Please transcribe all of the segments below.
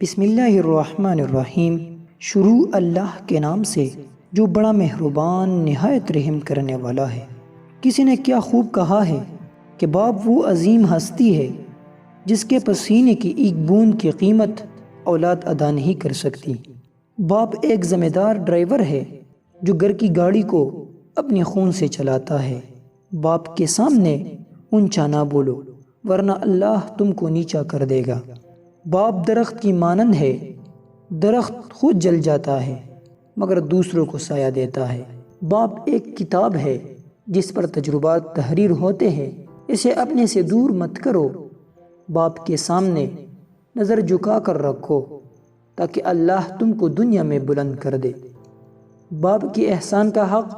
بسم اللہ الرحمن الرحیم۔ شروع اللہ کے نام سے جو بڑا مہربان نہایت رحم کرنے والا ہے۔ کسی نے کیا خوب کہا ہے کہ باپ وہ عظیم ہستی ہے جس کے پسینے کی ایک بوند کی قیمت اولاد ادا نہیں کر سکتی۔ باپ ایک ذمہ دار ڈرائیور ہے جو گھر کی گاڑی کو اپنے خون سے چلاتا ہے۔ باپ کے سامنے اونچا نہ بولو ورنہ اللہ تم کو نیچا کر دے گا۔ باپ درخت کی مانند ہے، درخت خود جل جاتا ہے مگر دوسروں کو سایہ دیتا ہے۔ باپ ایک کتاب ہے جس پر تجربات تحریر ہوتے ہیں، اسے اپنے سے دور مت کرو۔ باپ کے سامنے نظر جھکا کر رکھو تاکہ اللہ تم کو دنیا میں بلند کر دے۔ باپ کے احسان کا حق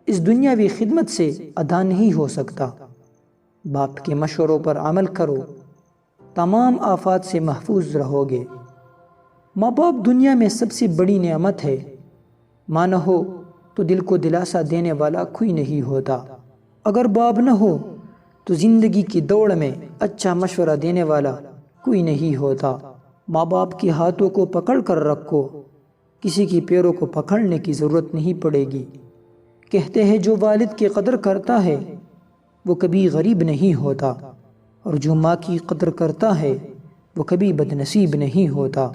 اس دنیاوی خدمت سے ادا نہیں ہو سکتا۔ باپ کے مشوروں پر عمل کرو، تمام آفات سے محفوظ رہو گے۔ ماں باپ دنیا میں سب سے بڑی نعمت ہے۔ ماں نہ ہو تو دل کو دلاسا دینے والا کوئی نہیں ہوتا۔ اگر باپ نہ ہو تو زندگی کی دوڑ میں اچھا مشورہ دینے والا کوئی نہیں ہوتا۔ ماں باپ کے ہاتھوں کو پکڑ کر رکھو، کسی کی پیروں کو پکڑنے کی ضرورت نہیں پڑے گی۔ کہتے ہیں جو والد کی قدر کرتا ہے وہ کبھی غریب نہیں ہوتا، اور جو ماں کی قدر کرتا ہے وہ کبھی بد نصیب نہیں ہوتا۔